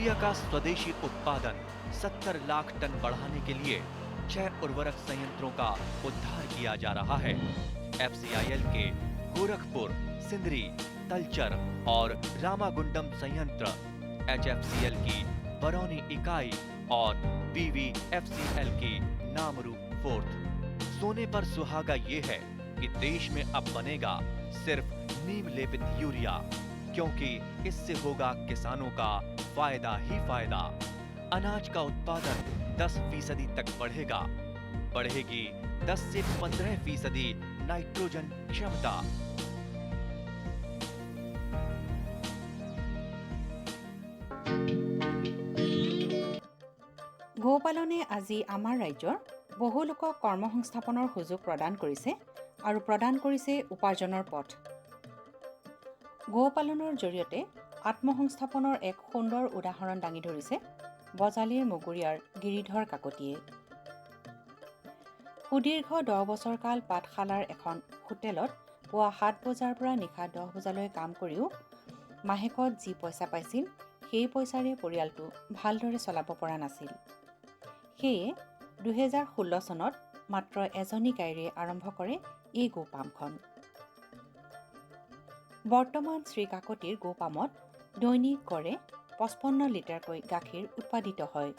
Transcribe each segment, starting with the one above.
Urea का स्वदेशी उत्पादन 70 लाख टन बढ़ाने के लिए 6 उर्वरक संयंत्रों का उद्धार किया जा रहा है। एफसीआईएल के गोरखपुर, सिंदरी, तलचर और रामागुंडम संयंत्र, एचएफसीएल की बरौनी इकाई और बीवीएफसीएल की नामरू फोर्थ। सोने पर सुहागा ये है कि देश में अब बनेगा सिर्फ नीम लेपित यूरिया, क्योंकि इससे होगा किसानों का फायदा ही फायदा। अनाज का उत्पादन 10% तक बढ़ेगा। बढ़ेगी 10 से 15% नाइट्रोजन क्षमता। গোপালনে আজি আমাৰ ৰাজ্যৰ বহু লোকক কৰ্মসংস্থাপনৰ সুযোগ প্ৰদান কৰিছে আৰু প্ৰদান কৰিছে উপাৰ্জনৰ পথ। গোপালনৰ জৰিয়তে আত্মসংস্থাপনৰ এক সুন্দৰ উদাহৰণ দাঙি ধৰিছে বজালীৰ মগুৰিয়াৰ গিৰিধৰ কাকতিয়ে। সুদীৰ্ঘ 10 বছৰ কাল পাঠশালাৰ এখন হোটেলত পুৱা 7 বজাৰ পৰা নিশা 10 বজালৈ কাম কৰিও মাহেকত যি পইচা পাইছিল, সেই পইচাৰে পৰিয়ালটো ভালদৰে চলাব পৰা নাছিল। সেয়ে 2016 চনত মাত্ৰ এজনী গাইৰে আৰম্ভ কৰে এই গোপামখন। বৰ্তমান শ্ৰী কাকতিৰ গোপামত দৈনিক গড়ে 55 লিটাৰকৈ গাখীৰ উৎপাদিত হয়।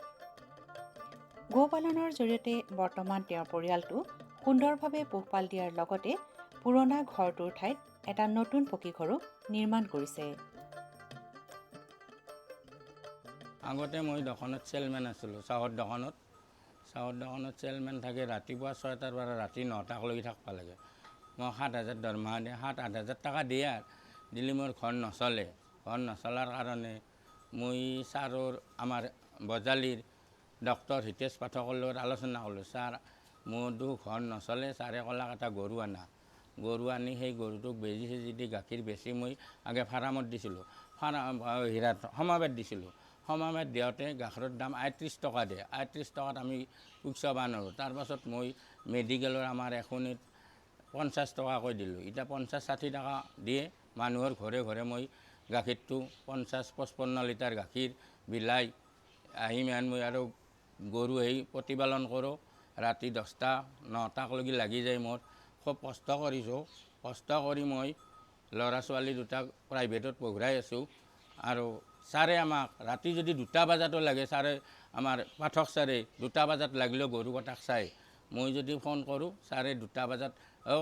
গোপালনৰ জৰিয়তে বৰ্তমান তেওঁৰ পৰিয়ালটো সুন্দৰভাৱে পোহপাল দিয়াৰ লগতে পুৰণা ঘৰটোৰ ঠাইত এটা নতুন পকী ঘৰো নিৰ্মাণ কৰিছে। আগতে মই দোকানত চেলমেন আছিলোঁ, চাহৰ দোকানত চেলমেন থাকে। ৰাতিপুৱা 6টাৰ পৰা ৰাতি 9টালৈকে থাকিব লাগে। মই 7,000 দৰমহা দিয়ে, 7-8,000 টকা দিয়ে আৰু দিলে মোৰ ঘৰ নচলে। ঘৰ নচলাৰ কাৰণে মই ছাৰৰ আমাৰ বজালীৰ ডক্টৰ হিতেশ পাঠকৰ লগত আলোচনা কৰিলোঁ। ছাৰ, মোৰতো ঘৰ নচলে। ছাৰে ক'লাক এটা গৰু আনা। গৰু আনি সেই গৰুটোক বেজি চেজি দি গাখীৰ বেছি মই আগে ফাৰ্মত দিছিলোঁ, সমাবেত দিছিলোঁ। সমাবেত দিওঁতে গাখীৰৰ দাম 38 টকা দিয়ে। 38 টকাত আমি পুগচাব নোৱাৰোঁ। তাৰপাছত মই মেডিকেলৰ আমাৰ এখনিত 50 টকাকৈ দিলোঁ। এতিয়া 50-60 টকা দিয়ে মানুহৰ ঘৰে ঘৰে মই গাখীৰটো 50-55 লিটাৰ গাখীৰ বিলাই আহি মই আৰু গৰু সেই প্ৰতিপালন কৰোঁ। ৰাতি 10টা-9টালৈকে লাগি যায় মোৰ। খুব কষ্ট কৰিছোঁ। কষ্ট কৰি মই ল'ৰা ছোৱালী দুটাক প্ৰাইভেটত পঢ়াই আছোঁ। আৰু ছাৰে আমাক ৰাতি যদি 2টা বজাতো লাগে, ছাৰে আমাৰ পাঠক ছাৰে 2টা বজাত লাগিলেও গৰু কটাক চাই। মই যদি ফোন কৰোঁ, ছাৰে 2টা বজাত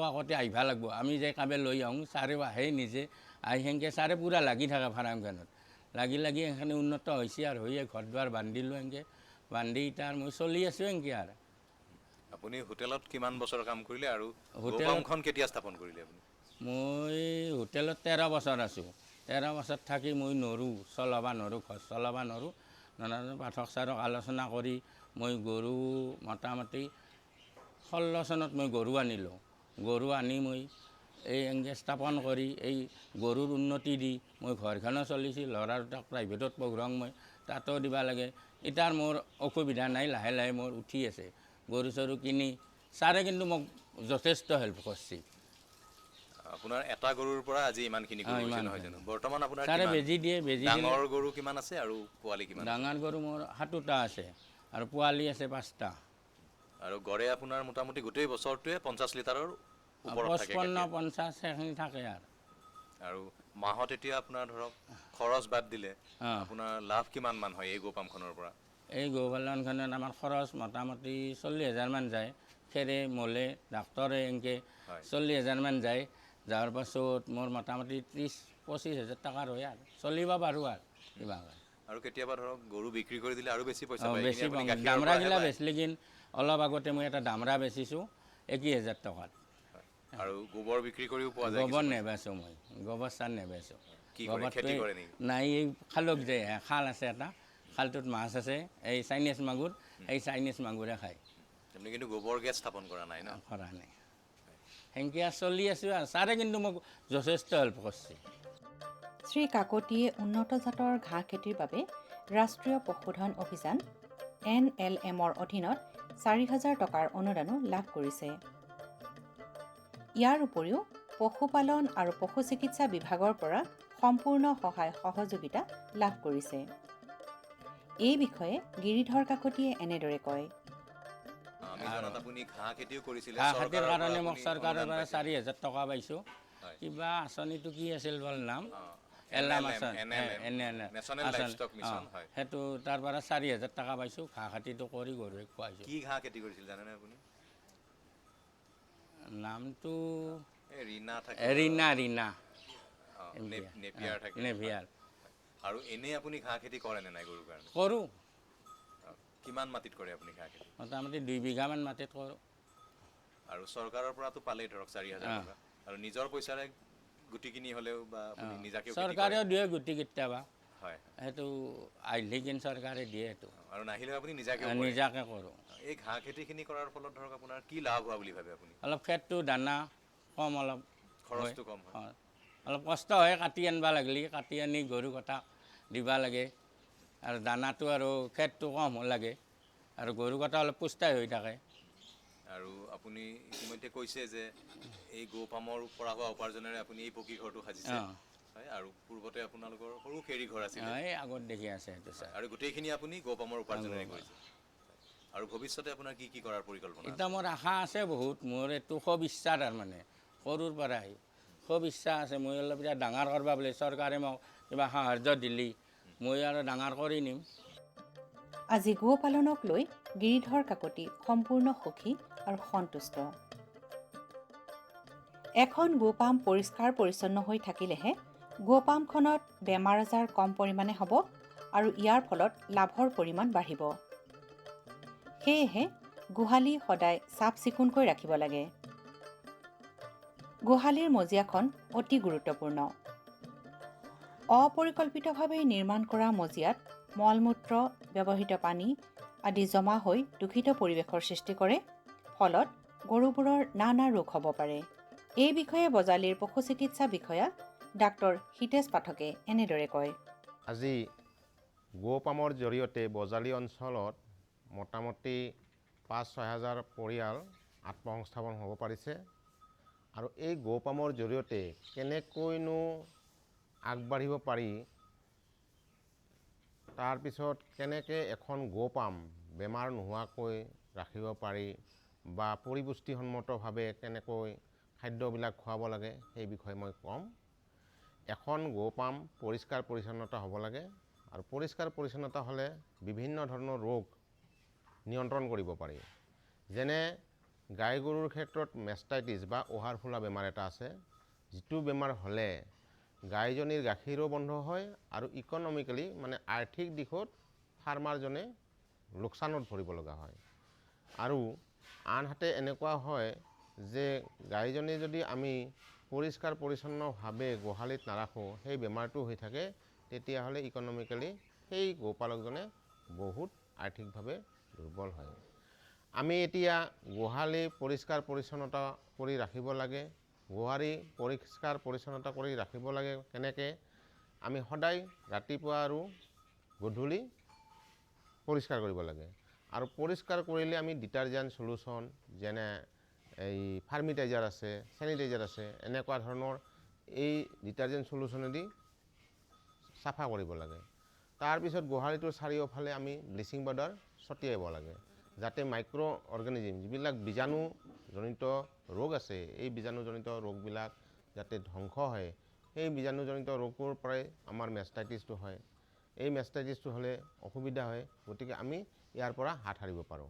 আগতে আহিব লাগিব। আমি যে কাবে লৈ আহোঁ, ছাৰেও আহে নিজে। আহি সেনেকৈ ছাৰে পূৰা লাগি থাকে ফাৰ্মখনত। লাগি সেইখিনি উন্নত হৈছে আৰু হৈ ঘৰ দুৱাৰ বান্ধিলোঁ। সেনেকৈ বান্ধি এতিয়া মই চলি আছোঁ এনেকৈ আৰু। আপুনি হোটেলত কিমান বছৰ কাম কৰিলে আৰু গোপামখন কেতিয়া স্থাপন কৰিলে আপুনি? মই হোটেলত 13 বছৰ আছোঁ। 13 বছৰ থাকি মই ঘৰ চলাব নোৱাৰোঁ। পাঠক ছাৰক আলোচনা কৰি মই গৰু মোটামুটি 16 চনত মই গৰু আনিলোঁ। গৰু আনি মই এই এনেকৈ স্থাপন কৰি এই গৰুৰ উন্নতি দি মই ঘৰখনো চলিছোঁ। ল'ৰা দুটাক প্ৰাইভেটত পঢ়াওঁ, মই তাতো দিব লাগে। এতিয়া মোৰ অসুবিধা নাই, লাহে লাহে মোৰ উঠি আছে। গৰু চৰু কিনি ছাৰে কিন্তু মোক যথেষ্ট হেল্প কৰিছে। আপোনাৰ এটা গৰুৰ পৰা আজি ইমানখিনি গৰু হৈছে নহয় জানো? বৰ্তমান আপোনাৰ ছাৰে বেজি দিয়ে। ডাঙৰ গৰু কিমান আছে আৰু পোৱালি কিমান? ডাঙৰ গৰু মোৰ 7টা আছে আৰু পোৱালি আছে 5টা। আৰু গড়ে আপোনাৰ মোটামুটি গোটেই বছৰটোৱে 50 লিটাৰৰ ওপৰত থাকে। 55-50 সেইখিনি থাকে আৰু মাহত এতিয়া আপোনাৰ ধৰক খৰচ বাদ দিলে আপোনাৰ লাভ কিমান মান হয় এই গোপামখনৰ পৰা? এই গোপালনখনত আমাৰ খৰচ মোটামুটি 40,000 মান যায়। খেৰে মলে ডাক্তৰে এনেকৈ 40,000 মান যায়। যাৰ পাছত মোৰ মোটামুটি 30-25,000 টকাৰ হয় আৰু চলিব পাৰোঁ আৰু কিবা হয়। আৰু কেতিয়াবা ধৰক গৰু বিক্ৰী কৰি দিলে আৰু বেছি পইচা পায়। বেছি দামৰাগিলা বেচিলে কিন অলপ আগতে মই এটা দামৰা বেচিছোঁ 21,000 টকাত। আৰু গোবৰ বিক্ৰী কৰিও পোৱা যায়? গোবৰ নেবেচোঁ, মই গোবৰ সাৰ নেবেচোঁ। খেতি কৰে নেকি? নাই, এই খালক যে খাল আছে এটা, খালটোত মাছ আছে, এই চাইনিজ মাগুৰ, এই চাইনিজ মাগুৰে খায়। আপুনি কিন্তু গোবৰ গেছ স্থাপন কৰা নাই ন? কৰা নাই। সেনেকৈ চলি আছোঁ আৰু ছাৰে কিন্তু মোক যথেষ্ট হেল্প কৰিছে। শ্ৰী কাকতিয়ে উন্নত জাতৰ ঘাঁহ খেতিৰ বাবে ৰাষ্ট্ৰীয় পশুধন অভিযান NLM-ৰ অধীনত 4,000 টকাৰ অনুদানো লাভ কৰিছে। ইয়াৰ উপৰিও পশুপালন আৰু পশু চিকিৎসা বিভাগৰ পৰা সম্পূৰ্ণ সহায় সহযোগিতা লাভ কৰিছে। এই বিষয়ে গিৰিধৰ কাকতিয়ে এনেদৰে কয়। আমি জনাত আপুনি ঘাঁহ খেতিও কৰিছিলে। ঘাঁহ খেতিৰ চৰকাৰৰ পৰা কাৰণে মোক আপুনি চৰকাৰৰ অনুদান পৰা পাইছিল। 4,000 টকা পাইছোঁ। হয়। কিবা আঁচনিটো কি আছিল বাৰু নাম? NLM, আঁচনি, নেশ্যনেল আঁচনি, লাইভষ্টক মিছন, হয়। সেইটো তাৰ পৰা 4,000 টকা পাইছোঁ। ঘাঁহ খেতিটো কৰি গৰুক খুৱাইছোঁ। কি ঘাঁহ খেতি কৰিছিল জানেনে আপুনি? নামটো এই ৰীণা থাকে, ৰীণা নেপিয়াৰ থাকে। নেভিয়াৰ আৰু এনেই আপুনি ঘাঁহ খেতি কৰেনে নাই গৰুৰ কাৰণে? কৰোঁ। কিমান মাটিত কৰে আপুনি ঘাঁহ খেতি? মোটামুটি 2 বিঘামান মাটিত কৰোঁ। আৰু চৰকাৰৰ পৰাতো পালেই ধৰক 4,000 টকা, আৰু নিজৰ পইচাৰে গুটি কিনি হ'লেও বা আপুনি নিজাকেও খেতি কৰে? চৰকাৰেও দিয়ে গুটি কেতিয়াবা, হয়। সেইটো আহিলে কিন্তু চৰকাৰে দিয়ে সেইটো। আৰু নাহিলেও আপুনি নিজাকে নিজাকে কৰোঁ। এই ঘাঁহ খেতিখিনি কৰাৰ ফলত ধৰক আপোনাৰ কি লাভ হোৱা বুলি ভাবে আপুনি? অলপ খেৰটো দানা কম, অলপ খৰচটো কম হয়। হয়। অলপ কষ্ট হয় কাটি আনিব লাগিলে, কাটি আনি গৰু কটাক দিব লাগে, আৰু দানাটো আৰু খেৰটো কম লাগে, আৰু গৰু কটা অলপ পুষ্টাই হৈ থাকে। আৰু আপুনি ইতিমধ্যে কৈছে যে এই গোপামৰ পৰা হোৱা উপাৰ্জনেৰে আপুনি এই পকী ঘৰটো সাজিছে, হয়, আৰু পূৰ্বতে আপোনালোকৰ সৰু খেৰী ঘৰ আছিলে। এই আগত দেখি আছে সেইটো ছাৰ। আৰু গোটেইখিনি আপুনি গোপামৰ উপাৰ্জনেৰে কৰিছে। আৰু ভৱিষ্যতে আপোনাৰ কি কি কৰাৰ পৰিকল্পনা আছে? এতিয়া মোৰ আশা আছে বহুত, মোৰ এইটো খুব ইচ্ছা, তাৰমানে সৰুৰ পৰাই খুব ইচ্ছা আছে। মই অলপ এতিয়া ডাঙৰ কৰিব বুলি, চৰকাৰে মোক কিবা সাহাৰ্য দিলি মই আৰু ডাঙৰ কৰি নিম। আজি গোপালনক লৈ গিৰিধৰ কাকতি সম্পূৰ্ণ সুখী আৰু সন্তুষ্ট। এখন গোপাম পৰিষ্কাৰ পৰিচ্ছন্ন হৈ থাকিলেহে গোপামখনত বেমাৰ আজাৰ কম পৰিমাণে হ'ব আৰু ইয়াৰ ফলত লাভৰ পৰিমাণ বাঢ়িব। সেয়েহে গোহালি সদায় চাফ চিকুণকৈ ৰাখিব লাগে। গোহালিৰ মজিয়াখন অতি গুৰুত্বপূৰ্ণ। অপৰিকল্পিতভাৱে নিৰ্মাণ কৰা মজিয়াত মলমূত্ৰ, ব্যৱহৃত পানী আদি জমা হৈ দূষিত পৰিৱেশৰ সৃষ্টি কৰে, ফলত গৰুবোৰৰ নানা ৰোগ হ'ব পাৰে। এই বিষয়ে বজালীৰ পশু চিকিৎসা বিষয়া ডাক্তৰ হিতেশ পাঠকে এনেদৰে কয়। আজি গোপামৰ জৰিয়তে বজালী অঞ্চলত মোটামুটি 5-6 হাজাৰ পৰিয়াল আত্মসংস্থাপন হ'ব পাৰিছে। আৰু এই গোপামৰ জৰিয়তে কেনেকৈনো আগবাঢ়িব পাৰি, তাৰপিছত কেনেকৈ এখন গোপাম বেমাৰ নোহোৱাকৈ ৰাখিব পাৰি বা পৰিপুষ্টিসন্মতভাৱে কেনেকৈ খাদ্যবিলাক খুৱাব লাগে, সেই বিষয়ে মই ক'ম। এখন গোপাম পৰিষ্কাৰ পৰিচ্ছন্নতা হ'ব লাগে, আৰু পৰিষ্কাৰ পৰিচ্ছন্নতা হ'লে বিভিন্ন ধৰণৰ ৰোগ নিয়ন্ত্ৰণ কৰিব পাৰি। যেনে গাই গৰুৰ ক্ষেত্ৰত মেষ্টাইটিছ বা উহাৰ ফুলা বেমাৰ এটা আছে, যিটো বেমাৰ হ'লে গাইজনীৰ গাখীৰো বন্ধ হয় আৰু ইকনমিকেলি মানে আৰ্থিক দিশত ফাৰ্মাৰজনে লোকচানত ভৰিব লগা হয়। আৰু আনহাতে এনেকুৱা হয় যে গাইজনী যদি আমি পৰিষ্কাৰ পৰিচ্ছন্নভাৱে গোহালিত নাৰাখোঁ, সেই বেমাৰটো হৈ থাকে, তেতিয়াহ'লে ইকনমিকেলি সেই গোপালকজনে বহুত আৰ্থিকভাৱে দুৰ্বল হয়। আমি এতিয়া গোহালি পৰিষ্কাৰ পৰিচ্ছন্নতা কৰি ৰাখিব লাগে। গোহালি পৰিষ্কাৰ পৰিচ্ছন্নতা কৰি ৰাখিব লাগে কেনেকৈ? আমি সদায় ৰাতিপুৱা আৰু গধূলি পৰিষ্কাৰ কৰিব লাগে। আৰু পৰিষ্কাৰ কৰিলে আমি ডিটাৰজেণ্ট চলুশ্যন যেনে এই ফাৰ্মিটাইজাৰ আছে, চেনিটাইজাৰ আছে, এনেকুৱা ধৰণৰ এই ডিটাৰজেণ্ট চলুশ্যনেদি চাফা কৰিব লাগে। তাৰপিছত গোহালিটোৰ চাৰিওফালে আমি ব্লিচিং পাউডাৰ ছটিয়াব লাগে, যাতে মাইক্ৰ' অৰ্গেনিজিম যিবিলাক বীজাণুজনিত ৰোগ আছে, এই বীজাণুজনিত ৰোগবিলাক যাতে ধ্বংস হয়। সেই বীজাণুজনিত ৰোগৰ পৰাই আমাৰ মেষ্টাইটিছটো হয়। এই মেষ্টাইটিছটো হ'লে অসুবিধা হয়, গতিকে আমি ইয়াৰ পৰা হাত সাৰিব পাৰোঁ।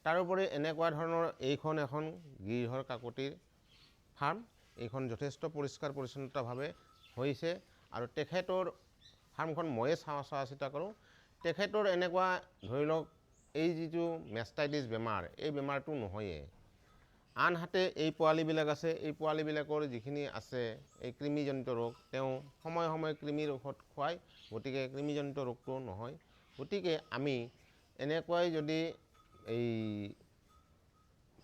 তাৰোপৰি এনেকুৱা ধৰণৰ এইখন এখন গিৰিধৰ কাকতিৰ ফাৰ্ম, এইখন যথেষ্ট পৰিষ্কাৰ পৰিচ্ছন্নতাভাৱে হৈছে, আৰু তেখেতৰ ফাৰ্মখন ময়ে চোৱা চিতা কৰোঁ। তেখেতৰ এনেকুৱা ধৰি লওক এই যিটো মেষ্টাইটিছ বেমাৰ, এই বেমাৰটো নহয়েই। আনহাতে এই পোৱালিবিলাক আছে, এই পোৱালিবিলাকৰ যিখিনি আছে এই কৃমিজনিত ৰোগ, তেওঁ সময়ে সময়ে কৃমিৰ ঔষধ খুৱায়, গতিকে কৃমিজনিত ৰোগটো নহয়। গতিকে আমি এনেকুৱাই যদি এই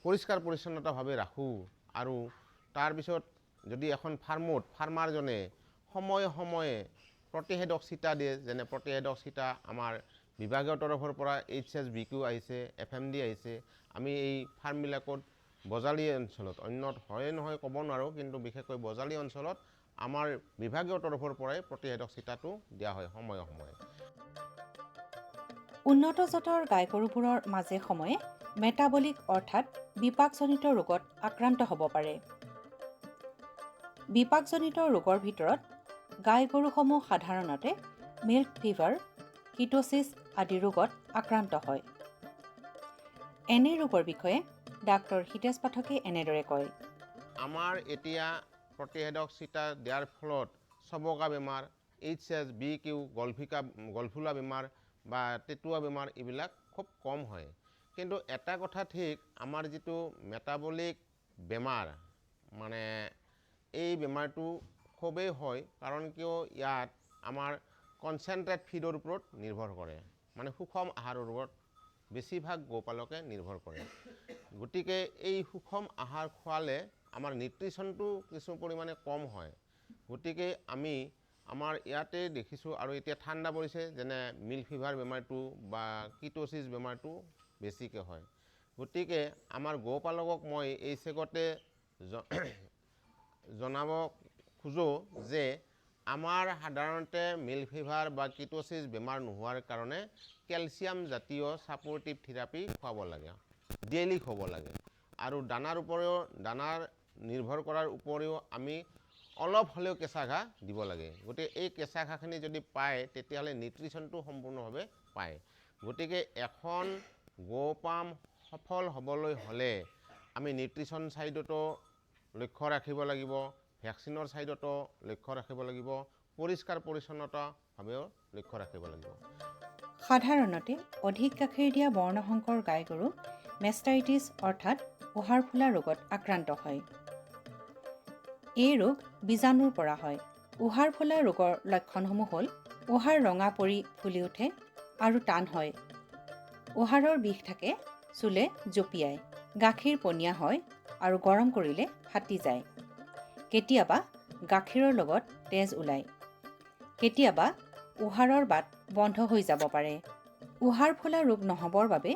পৰিষ্কাৰ পৰিচ্ছন্নতাভাৱে ৰাখোঁ, আৰু তাৰপিছত যদি এখন ফাৰ্মত ফাৰ্মাৰজনে সময়ে সময়ে প্ৰতিষেধক চিটা দিয়ে, যেনে প্ৰতিষেধক চিটা আমাৰ বিভাগীয় তৰফৰ পৰা HSBQ আহিছে, FMD আহিছে। আমি এই ফাৰ্মবিলাকত বজালী অঞ্চলত, অন্যত হয় নহয় ক'ব নোৱাৰোঁ, কিন্তু বিশেষকৈ বজালী অঞ্চলত আমাৰ বিভাগীয় তৰফৰ পৰাই প্ৰতিষেধক চিটাটো দিয়া হয় সময়ে সময়ে। উন্নত জাতৰ গাই গৰুবোৰৰ মাজে সময়ে মেটাবলিক অৰ্থাৎ বিপাকজনিত ৰোগত আক্ৰান্ত হ'ব পাৰে। বিপাকজনিত ৰোগৰ ভিতৰত গাই গৰুসমূহ সাধাৰণতে মিল্ক ফিভাৰ, কিটোচিছ আদি ৰোগত আক্ৰান্ত হয়। এনে ৰোগৰ বিষয়ে ডাক্তৰ হিতেশ পাঠকে এনেদৰে কয়। আমাৰ এতিয়া প্ৰতিষেধক চিটা দিয়াৰ ফলত চবকা বেমাৰ, HSBQ, গলফুলা বেমাৰ বা টেটুৱা বেমাৰ এইবিলাক খুব কম হয়। কিন্তু এটা কথা ঠিক, আমাৰ যিটো মেটাবলিক বেমাৰ মানে এই বেমাৰটো খুবেই হয়, কাৰণ কিয় ইয়াত আমাৰ কনচেনট্ৰেট ফিডৰ ওপৰত নিৰ্ভৰ কৰে, মানে সুষম আহাৰৰ ওপৰত বেছিভাগ গোপালকে নিৰ্ভৰ কৰে। গতিকে এই সুষম আহাৰ খোৱালে আমাৰ নিউট্ৰিশ্যনটো কিছু পৰিমাণে কম হয়। গতিকে আমি আমাৰ ইয়াতে দেখিছোঁ, আৰু এতিয়া ঠাণ্ডা পৰিছে, যেনে মিল্ক ফিভাৰ বেমাৰটো বা কিটোচিছ বেমাৰটো বেছিকৈ হয়। গতিকে আমাৰ গোপালকক মই এই চেগতে জনাব খোজোঁ যে আমাৰ সাধাৰণতে মিল্ক ফিভাৰ বা কিটোচিছ বেমাৰ নোহোৱাৰ কাৰণে কেলছিয়াম জাতীয় ছাপৰ্টিভ থেৰাপি খুৱাব লাগে, ডেইলি খুৱাব লাগে। আৰু দানাৰ নিৰ্ভৰ কৰাৰ উপৰিও আমি অলপ হ'লেও কেঁচা ঘাঁহ দিব লাগে। গতিকে এই কেঁচা ঘাঁহখিনি যদি পায় তেতিয়াহ'লে নিউট্ৰিশ্যনটো সম্পূৰ্ণভাৱে পায়। গতিকে এখন গোপাম সফল হ'বলৈ হ'লে আমি নিউট্ৰিশ্যন ছাইডতো লক্ষ্য ৰাখিব লাগিব, ভেকচিনৰ ছাইডতো লক্ষ্য ৰাখিব লাগিব, পৰিষ্কাৰ পৰিচ্ছন্নতাভাৱেও লক্ষ্য ৰাখিব লাগিব। সাধাৰণতে অধিক গাখীৰ দিয়া বৰ্ণসংকৰ গাই গৰু মেষ্টাইটিছ অৰ্থাৎ উহাৰ ফুলা ৰোগত আক্ৰান্ত হয়। এই ৰোগ বীজাণুৰ পৰা হয়। উহাৰ ফুলা ৰোগৰ লক্ষণসমূহ হ'ল উহাৰ ৰঙা পৰি ফুলি উঠে আৰু টান হয়, উহাৰৰ বিষ থাকে, চুলে জঁপিয়ায়, গাখীৰ পনীয়া হয় আৰু গৰম কৰিলে ফাটি যায়। কেতিয়াবা গাখীৰৰ লগত তেজ ওলায়। কেতিয়াবা উহাৰৰ বাট বন্ধ হৈ যাব পাৰে। উহাৰ ফুলা ৰোগ নহ'বৰ বাবে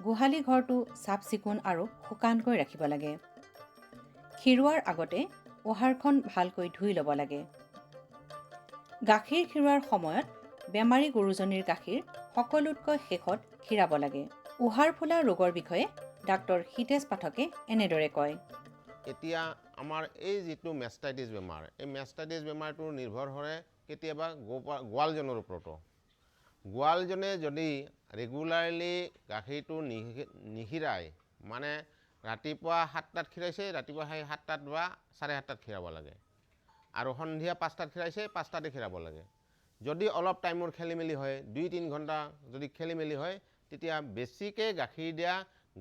গোহালি ঘৰটো চাফ চিকুণ আৰু শুকানকৈ ৰাখিব লাগে। খীৰোৱাৰ আগতে উহাৰখন ভালকৈ ধুই ল'ব লাগে। গাখীৰ খীৰোৱাৰ সময়ত বেমাৰী গৰুজনীৰ গাখীৰ সকলোতকৈ শেষত খীৰাব লাগে। উহাৰ ফুলা ৰোগৰ বিষয়ে ডাক্তৰ হিতেশ পাঠকে এনেদৰে কয়। এতিয়া আমাৰ এই যিটো মেষ্টাইটিছ বেমাৰ, এই মেষ্টাইটিছ বেমাৰটো নিৰ্ভৰ কৰে কেতিয়াবা গোৱালজনৰ ওপৰতো। গোৱালজনে যদি ৰেগুলাৰলি গাখীৰটো নিখীৰায়, মানে ৰাতিপুৱা 7টাত খীৰাইছে, ৰাতিপুৱা সেই 7টাত বা 7:30টাত খীৰাব লাগে, আৰু সন্ধিয়া 5টাত খীৰাইছে, 5টাতে খীৰাব লাগে। যদি অলপ টাইমৰ খেলি মেলি হয়, 2-3 ঘণ্টা যদি খেলি মেলি হয়, তেতিয়া বেছিকৈ গাখীৰ দিয়া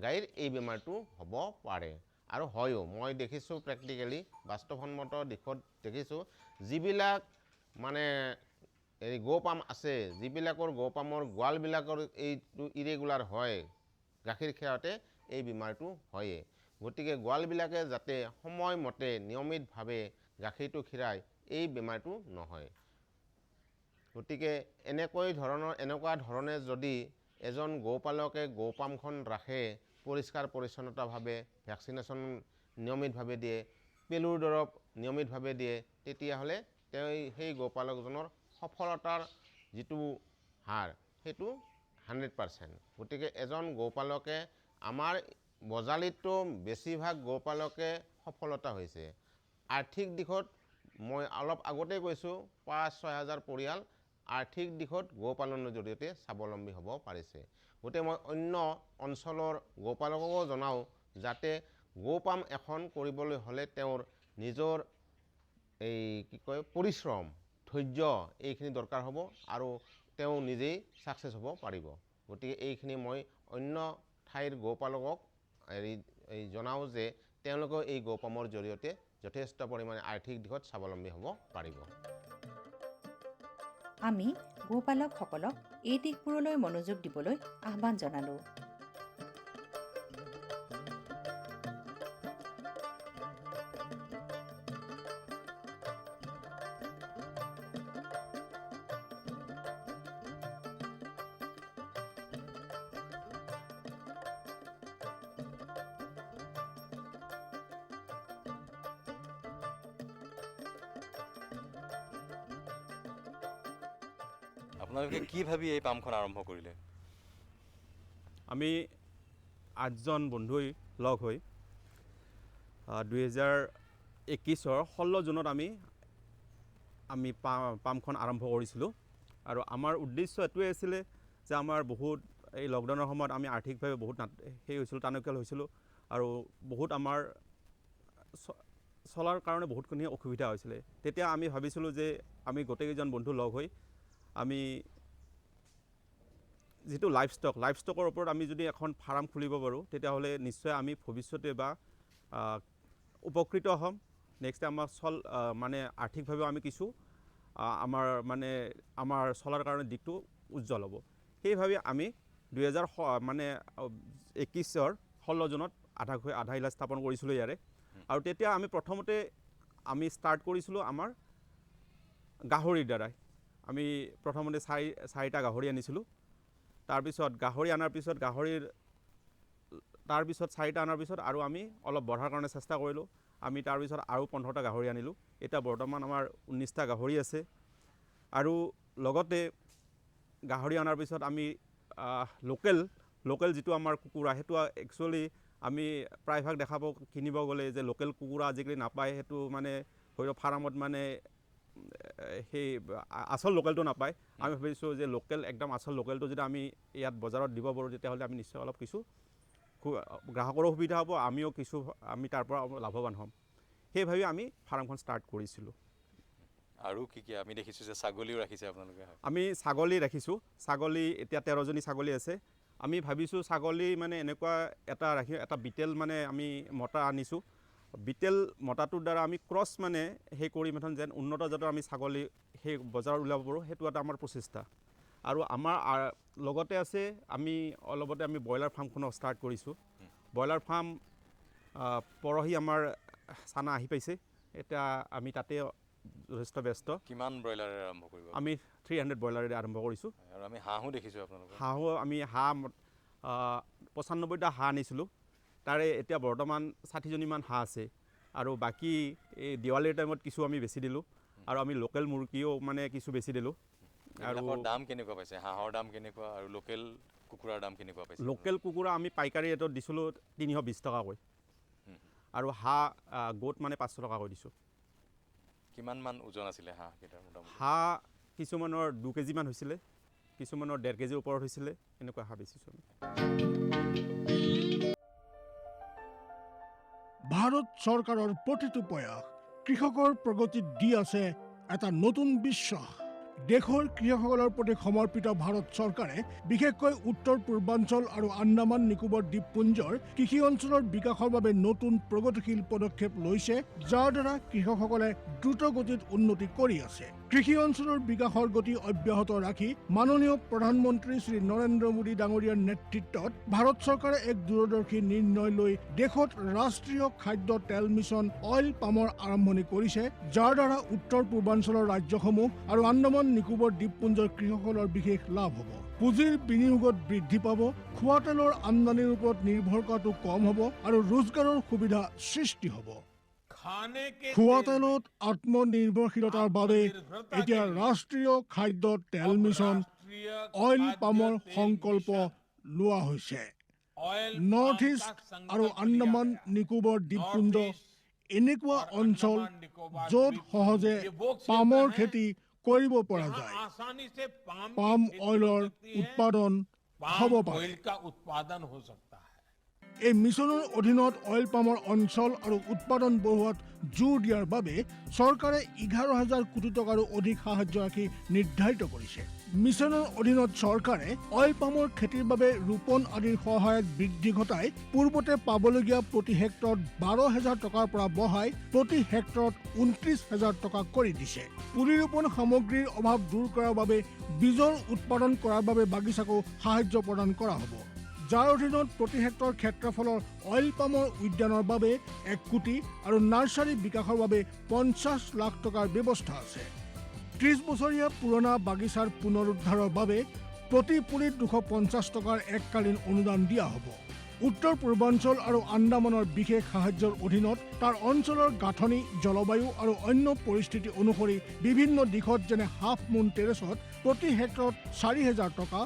গাইৰ এই বেমাৰটো হ'ব পাৰে, আৰু হয়ও। মই দেখিছোঁ প্ৰেক্টিকেলি, বাস্তৱসন্মত দিশত দেখিছোঁ, যিবিলাক মানে এই গোপাম আছে, যিবিলাকৰ গোপামৰ গোৱালবিলাকৰ এইটো ইৰেগুলাৰ হয়, গাখীৰ খীৰাওঁতে এই বেমাৰটো হয়েই। গতিকে গোৱালবিলাকে যাতে সময়মতে নিয়মিতভাৱে গাখীৰটো খীৰায়, এই বেমাৰটো নহয়। গতিকে এনেকুৱা ধৰণে যদি এজন গোপালকে গোপামখন ৰাখে, পৰিষ্কাৰ পৰিচ্ছন্নতাভাৱে ভেকচিনেশ্যন নিয়মিতভাৱে দিয়ে, পেলুৰ দৰৱ নিয়মিতভাৱে দিয়ে, তেতিয়াহ'লে তেওঁ সেই গোপালকজনৰ সফলতাৰ যিটো হাৰ, সেইটো 100%। গতিকে এজন গোপালকে আমাৰ বজালিতো বেছিভাগ গোপালকে সফলতা হৈছে। আৰ্থিক দিশত মই অলপ আগতে কৈছোঁ, 5-6 হাজাৰ পৰিয়াল আৰ্থিক দিশত গোপালনৰ জৰিয়তে স্বাৱলম্বী হ'ব পাৰিছে। গতিকে মই অন্য অঞ্চলৰ গোপালককো জনাওঁ, যাতে গোপাম এখন কৰিবলৈ হ'লে তেওঁৰ নিজৰ পৰিশ্ৰম, ধৈৰ্য এইখিনি দৰকাৰ হ'ব, আৰু তেওঁ নিজেই ছাকচেছ হ'ব পাৰিব। গতিকে এইখিনি মই অন্য ঠাইৰ গোপালকক জনাওঁ যে তেওঁলোকেও এই গোপামৰ জৰিয়তে যথেষ্ট পৰিমাণে আৰ্থিক দিশত স্বাৱলম্বী হ'ব পাৰিব। আমি গোপালকসকলক এই দিশবোৰলৈ মনোযোগ দিবলৈ আহ্বান জনালোঁ। আপোনালোকে কি ভাবি এই পামখন আৰম্ভ কৰিলে? আমি 8জন বন্ধুই লগ হৈ 2021 16 জুনত আমি পামখন আৰম্ভ কৰিছিলোঁ আৰু আমাৰ উদ্দেশ্য এটোৱে আছিলে যে আমাৰ বহুত এই লকডাউনৰ সময়ত আমি আৰ্থিকভাৱে বহুত হৈছিল টানকিয়াল হৈছিলোঁ আৰু বহুত আমাৰ চলাৰ কাৰণে বহুতখিনি অসুবিধা হৈছিলে তেতিয়া আমি ভাবিছিলোঁ যে আমি গোটেইকেইজন বন্ধু লগ হৈ আমি যেটো লাইভষ্টকৰ ওপৰত আমি যদি এখন ফাৰ্ম খুলিব পাৰোঁ তেতিয়াহ'লে নিশ্চয় আমি ভৱিষ্যতে বা উপকৃত হ'ম নেক্সট আমাৰ মানে আৰ্থিকভাৱে আমি কিছু আমাৰ চলাৰ কাৰণে দিকটো উজ্জ্বল হ'ব সেইভাবে আমি 2021 16 জুনত আধা ইলা স্থাপন কৰিছিলোঁ ইয়াৰে আৰু তেতিয়া আমি প্ৰথমতে আমি ষ্টাৰ্ট কৰিছিলোঁ আমাৰ গাহৰিৰ দ্বাৰাই আমি প্ৰথমতে 4টা গাহৰি আনিছিলোঁ তাৰপিছত গাহৰি আনাৰ পিছত তাৰপিছত 4টা আনাৰ পিছত আৰু আমি অলপ বঢ়াৰ কাৰণে চেষ্টা কৰিলোঁ আমি তাৰপিছত আৰু 15টা গাহৰি আনিলোঁ এটা বৰ্তমান আমাৰ 19টা গাহৰি আছে আৰু লগতে গাহৰি আনাৰ পিছত আমি লোকেল যেটো আমাৰ কুকুৰা হেতু একচুয়ালি আমি প্ৰায়ভাগ দেখাব কিনিব গ'লে যে লোকেল কুকুৰা আজিকালি নাপায় হেতু মানে হয়তো ফাৰ্মত মানে সেই আসল লোকেলটো নাপায় আমি ভাবিছোঁ যে লোকেল একদম আসল লোকেলটো যদি আমি ইয়াত বজাৰত দিব পাৰোঁ তেতিয়াহ'লে আমি নিশ্চয় অলপ কিছু গ্ৰাহকৰো সুবিধা হ'ব আমি তাৰ পৰা লাভৱান হ'ম সেইভাবে আমি ফাৰ্মখন ষ্টাৰ্ট কৰিছিলোঁ আৰু কি আমি দেখিছোঁ যে ছাগলীও ৰাখিছে আপোনালোকে আমি ছাগলী ৰাখিছোঁ ছাগলী এতিয়া 13জনী ছাগলী আছে আমি ভাবিছোঁ ছাগলী মানে এনেকুৱা এটা বিটেল মানে আমি মতা আনিছোঁ বিটেল মতাটোৰ দ্বাৰা আমি ক্ৰছ মানে সেই কৰি মেথন যেন উন্নত জাতৰ আমি ছাগলী সেই বজাৰত উলিয়াব পাৰোঁ সেইটো এটা আমাৰ প্ৰচেষ্টা আৰু আমাৰ লগতে আছে আমি অলপতে আমি ব্ৰইলাৰ ফাৰ্মখনো ষ্টাৰ্ট কৰিছোঁ ব্ৰইলাৰ ফাৰ্ম পৰহি আমাৰ চানা আহি পাইছে এটা আমি তাতে যথেষ্ট ব্যস্ত কিমান ব্ৰইলাৰ আৰম্ভ কৰিব আমি 300 ব্ৰইলাৰে আৰম্ভ কৰিছোঁ আৰু আমি হাঁহো দেখিছোঁ আপোনালোকৰ আমি 95টা হাঁহ আনিছিলোঁ তাৰে এতিয়া বৰ্তমান 60জনীমান হাঁহ আছে আৰু বাকী এই দিৱালীৰ টাইমত কিছু আমি বেছি দিলোঁ আৰু আমি লোকেল মুৰ্গীও মানে কিছু বেছি দিলোঁ আৰু দাম কেনেকুৱা পাইছে হাঁহৰ দাম কেনেকুৱা আৰু লোকেল কুকুৰাৰ দাম কেনেকুৱা পাইছে লোকেল কুকুৰা আমি পাইকাৰী ৰেটত দিছিলোঁ 320 টকাকৈ আৰু হাঁহ গোট মানে 500 টকাকৈ দিছোঁ কিমান মান ওজন আছিলে হাঁহ কেইটাৰ মোটামুটি হাঁহ কিছুমানৰ 2 কেজি মান হৈছিলে কিছুমানৰ 1.5 কেজিৰ ওপৰত হৈছিলে এনেকুৱা হাঁহ বেচিছোঁ আমি ভাৰত চৰকাৰৰ প্ৰতিটো প্ৰয়াস কৃষকৰ প্ৰগতিত দি আছে এটা নতুন বিশ্বাস দেশৰ কৃষকসকলৰ প্ৰতি সমৰ্পিত ভাৰত চৰকাৰে বিশেষকৈ উত্তৰ পূৰ্বাঞ্চল আৰু আন্দামান নিকোবৰ দ্বীপপুঞ্জৰ কৃষি অঞ্চলৰ বিকাশৰ বাবে নতুন প্ৰগতিশীল পদক্ষেপ লৈছে যাৰ দ্বাৰা কৃষকসকলে দ্ৰুত গতিত উন্নতি কৰি আছে কৃষি অঞ্চলৰ বিকাশৰ গতি অব্যাহত ৰাখি মাননীয় প্ৰধানমন্ত্ৰী শ্ৰী নৰেন্দ্ৰ মোদী ডাঙৰীয়াৰ নেতৃত্বত ভাৰত চৰকাৰে এক দূৰদৰ্শী নিৰ্ণয় লৈ দেশত ৰাষ্ট্ৰীয় খাদ্য তেল মিছন অইল পামৰ আৰম্ভণি কৰিছে যাৰ দ্বাৰা উত্তৰ পূৰ্বাঞ্চলৰ ৰাজ্যসমূহ আৰু আন্দামান নিকোবৰ দ্বীপপুঞ্জৰ কৃষকসকলৰ বিশেষ লাভ হ'ব পুঁজিৰ বিনিয়োগত বৃদ্ধি পাব খোৱা তেলৰ আমদানিৰ ওপৰত নিৰ্ভৰ কৰাটো কম হ'ব আৰু ৰোজগাৰৰ সুবিধা সৃষ্টি হ'ব খোৱা তেলত আত্মনিৰ্ভৰশীলতাৰ বাবে এতিয়া ৰাষ্ট্ৰীয় খাদ্য তেল মিছন অইল পামৰ সংকল্প লোৱা হৈছে নৰ্থ ইষ্ট আৰু আন্দামান নিকোবৰ দ্বীপপুঞ্জ এনেকুৱা অঞ্চল য'ত সহজে পামৰ খেতি কৰিব পৰা যায় পাম অইলৰ উৎপাদন হ'ব পাৰে এই মিছনৰ অধীনত অইল পামৰ অঞ্চল আৰু উৎপাদন বঢ়োৱাত জোৰ দিয়াৰ বাবে চৰকাৰে 11,000 কোটি টকাৰো অধিক সাহায্য ৰাখি নিৰ্ধাৰিত কৰিছে মিছনৰ অধীনত চৰকাৰে অইল পামৰ খেতিৰ বাবে ৰোপণ আদিৰ সহায়ত বৃদ্ধি ঘটাই পূৰ্বতে পাবলগীয়া প্ৰতি হেক্টৰত 12,000 টকাৰ পৰা বঢ়াই প্ৰতি হেক্টৰত 29,000 টকা কৰি দিছে পুলি ৰোপণ সামগ্ৰীৰ অভাৱ দূৰ কৰাৰ বাবে বীজৰ উৎপাদন কৰাৰ বাবে বাগিচাকো সাহায্য প্ৰদান কৰা হ'ব যাৰ অধীনত প্ৰতি হেক্টৰ ক্ষেত্ৰফলৰ অইল পামৰ উদ্যানৰ বাবে 1 কোটি আৰু নাৰ্চাৰী বিকাশৰ বাবে 50 লাখ টকাৰ ব্যৱস্থা আছে 30 বছৰীয়া পুৰণা বাগিচাৰ পুনৰুদ্ধাৰৰ বাবে প্ৰতি পুলিত 250 টকাৰ এককালীন অনুদান দিয়া হ'ব উত্তৰ পূৰ্বাঞ্চল আৰু আন্দামানৰ বিশেষ সাহায্যৰ অধীনত তাৰ অঞ্চলৰ গাঁথনি, জলবায়ু আৰু অন্য পৰিস্থিতি অনুসৰি বিভিন্ন দিশত যেনে হাফ মুন টেৰেছত প্ৰতি হেক্টৰত 4,000 টকা,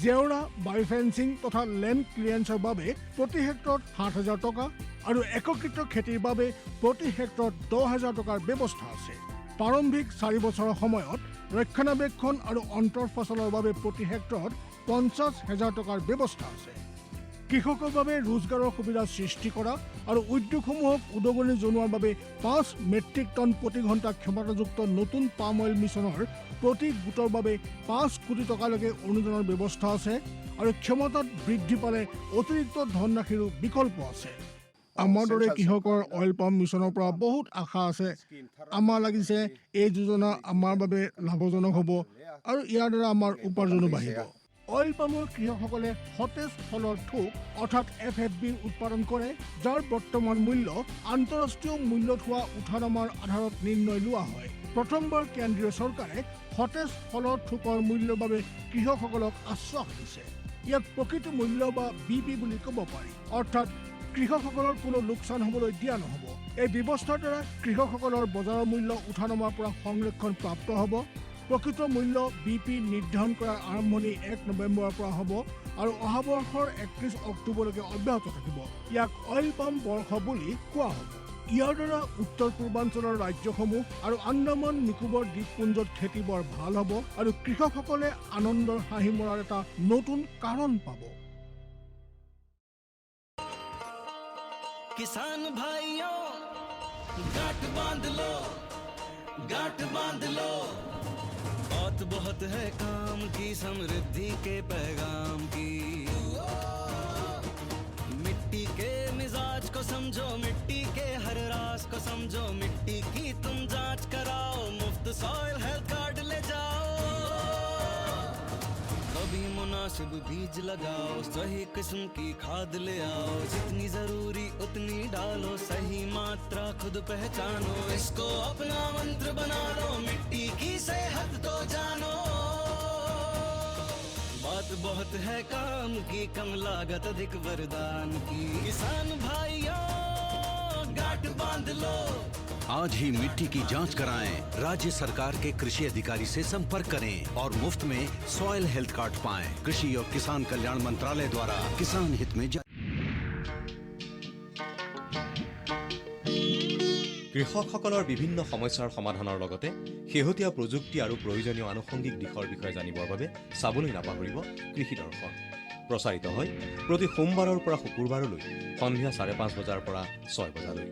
জেওৰা, বায়'ফেন্সিং তথা লেণ্ড ক্লিয়াৰেন্সৰ বাবে প্ৰতি হেক্টৰত 7,000 টকা আৰু একত্ৰিত খেতিৰ বাবে প্ৰতি হেক্টৰত 10,000 টকাৰ ব্যৱস্থা আছে। প্ৰাৰম্ভিক 4 বছৰৰ সময়ত ৰক্ষণাবেক্ষণ আৰু অন্তৰ্ফচলৰ বাবে প্ৰতি হেক্টৰত 50,000 টকাৰ ব্যৱস্থা আছে। কৃষকৰ বাবে ৰোজগাৰৰ সুবিধা সৃষ্টি কৰা আৰু উদ্যোগসমূহক উদগনি জনোৱাৰ বাবে 5 মেট্ৰিক টন প্ৰতি ঘণ্টা ক্ষমতাযুক্ত নতুন পাম অইল মিছনৰ প্ৰতি গোটৰ বাবে 5 কোটি টকালৈকে অনুদানৰ ব্যৱস্থা আছে আৰু ক্ষমতাত বৃদ্ধি পালে অতিৰিক্ত ধনৰাশিৰো বিকল্প আছে। আমাৰ দৰে কৃষকৰ অইল পাম মিছনৰ পৰা বহুত আশা আছে। আমাৰ লাগিছে এই যোজনা আমাৰ বাবে লাভজনক হ'ব আৰু ইয়াৰ দ্বাৰা আমাৰ উপাৰ্জনো বাঢ়িব। অইল পামৰ কৃষকসকলে সতেজ ফলৰ থোক অৰ্থাৎ FFB উৎপাদন কৰে, যাৰ বৰ্তমান মূল্য আন্তঃৰাষ্ট্ৰীয় মূল্যত হোৱা উঠানামাৰ আধাৰত নিৰ্ণয় লোৱা হয়। প্ৰথমবাৰ কেন্দ্ৰীয় চৰকাৰে সতেজ ফলৰ থোকৰ মূল্যৰ বাবে কৃষকসকলক আশ্বাস দিছে। ইয়াক প্ৰকৃত মূল্য বা BP বুলি ক'ব পাৰি, অৰ্থাৎ কৃষকসকলৰ কোনো লোকচান হ'বলৈ দিয়া নহ'ব। এই ব্যৱস্থাৰ দ্বাৰা কৃষকসকলৰ বজাৰৰ মূল্য উঠানামাৰ পৰা সংৰক্ষণ প্ৰাপ্ত হ'ব। প্ৰকৃত মূল্য BP নিৰ্ধাৰণ কৰাৰ আৰম্ভণি 1 নৱেম্বৰৰ পৰা হ'ব আৰু অহা বৰ্ষৰ 31 অক্টোবৰলৈকে অব্যাহত থাকিব। ইয়াক অইল পাম বৰ্ষ বুলি কোৱা হ'ব। ইয়াৰ দ্বাৰা উত্তৰ পূৰ্বাঞ্চলৰ ৰাজ্যসমূহ আৰু আন্দামান নিকোবৰ দ্বীপপুঞ্জত খেতি বৰ ভাল হ'ব আৰু কৃষকসকলে আনন্দৰ হাঁহি মৰাৰ এটা নতুন কাৰণ পাব। किसान भाइयों गांठ बांध लो बहुत बहुत है काम की, समृद्धि के पैगाम की। मिट्टी के मिजाज को समझो, मिट्टी के हर राज को समझो, मिट्टी की तुम जांच कराओ, मुफ्त सॉइल हेल्थ कार्ड ले जाओ। कभी मुनासिब बीज लगाओ, सही किस्म की खाद ले आओ, जितनी जरूरी उतनी डालो, सही मात्रा खुद पहचानो, इसको अपना मंत्र बना लो, मिट्टी की सेहत तो जानो। बात बहुत है काम की, कम लागत अधिक वरदान की। किसान भाइयों गांठ बांध लो। आज ही मिट्टी की जांच कराएं, राज्य सरकार के कृषि अधिकारी से संपर्क करें और मुफ्त में सॉइल हेल्थ कार्ड पाएं। कृषि और किसान कल्याण मंत्रालय द्वारा किसान हित में কৃষকসকলৰ বিভিন্ন সমস্যাৰ সমাধানৰ লগতে শেহতীয়া প্ৰযুক্তি আৰু প্ৰয়োজনীয় আনুষংগিক দিশৰ বিষয়ে জানিবৰ বাবে চাবলৈ নাপাহৰিব কৃষি দৰ্শন। প্ৰচাৰিত হয় প্ৰতি সোমবাৰৰ পৰা শুকুৰবাৰলৈ সন্ধিয়া 5:30 বজাৰ পৰা 6 বজালৈ।